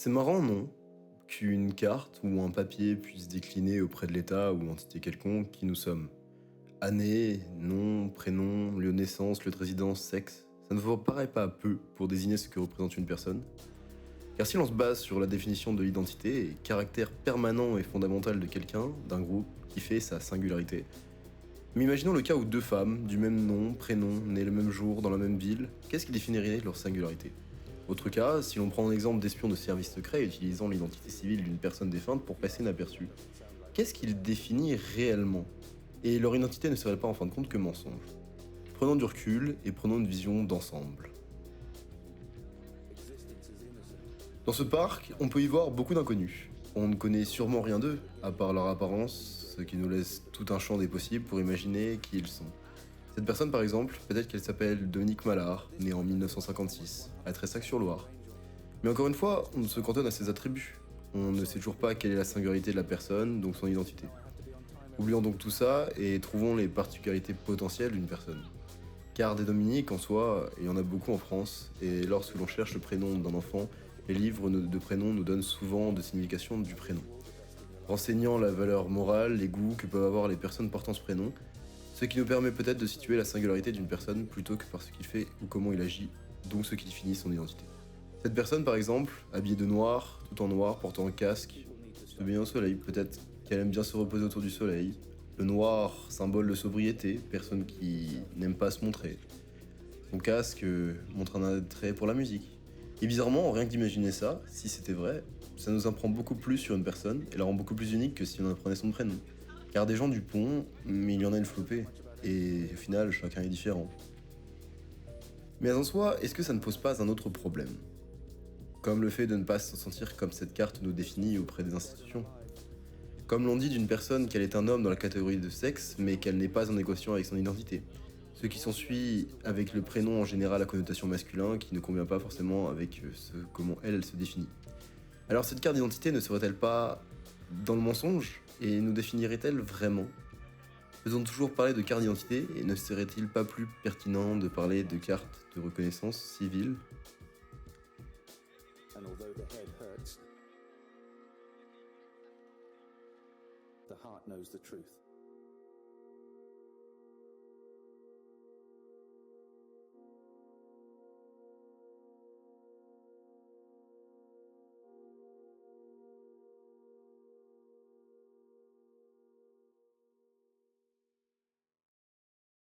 C'est marrant, non? Qu'une carte ou un papier puisse décliner auprès de l'État ou entité quelconque qui nous sommes. Année, nom, prénom, lieu de naissance, lieu de résidence, sexe. Ça ne vous paraît pas peu pour désigner ce que représente une personne? Car si l'on se base sur la définition de l'identité et caractère permanent et fondamental de quelqu'un, d'un groupe, qui fait sa singularité. Mais imaginons le cas où deux femmes, du même nom, prénom, nées le même jour, dans la même ville, qu'est-ce qui définirait leur singularité? Autre cas, si l'on prend un exemple d'espion de service secret utilisant l'identité civile d'une personne défunte pour passer inaperçu, qu'est-ce qu'il définit réellement? Et leur identité ne serait pas en fin de compte que mensonge. Prenons du recul et prenons une vision d'ensemble. Dans ce parc, on peut y voir beaucoup d'inconnus. On ne connaît sûrement rien d'eux, à part leur apparence, ce qui nous laisse tout un champ des possibles pour imaginer qui ils sont. Cette personne par exemple, peut-être qu'elle s'appelle Dominique Mallard, née en 1956, à Tressac-sur-Loire. Mais encore une fois, on se cantonne à ses attributs. On ne sait toujours pas quelle est la singularité de la personne, donc son identité. Oublions donc tout ça et trouvons les particularités potentielles d'une personne. Car des Dominiques en soi, il y en a beaucoup en France, et lorsque l'on cherche le prénom d'un enfant, les livres de prénoms nous donnent souvent de significations du prénom, renseignant la valeur morale, les goûts que peuvent avoir les personnes portant ce prénom, ce qui nous permet peut-être de situer la singularité d'une personne plutôt que par ce qu'il fait ou comment il agit, donc ce qui définit son identité. Cette personne par exemple, habillée de noir, tout en noir, portant un casque, se baigne au soleil, peut-être qu'elle aime bien se reposer autour du soleil. Le noir, symbole de sobriété, personne qui n'aime pas se montrer. Son casque montre un attrait pour la musique. Et bizarrement, rien que d'imaginer ça, si c'était vrai, ça nous apprend beaucoup plus sur une personne et la rend beaucoup plus unique que si on apprenait son prénom. Car des gens du pont, mais il y en a une flopée. Et au final, chacun est différent. Mais en soi, est-ce que ça ne pose pas un autre problème? Comme le fait de ne pas se sentir comme cette carte nous définit auprès des institutions. Comme l'on dit d'une personne qu'elle est un homme dans la catégorie de sexe, mais qu'elle n'est pas en équation avec son identité. Ce qui s'ensuit avec le prénom en général à connotation masculin qui ne convient pas forcément avec comment elle se définit. Alors cette carte d'identité ne serait-elle pas dans le mensonge et nous définirait-elle vraiment? Faisons toujours parler de carte d'identité et ne serait-il pas plus pertinent de parler de carte de reconnaissance civile? And although the head hurts, the heart knows the truth.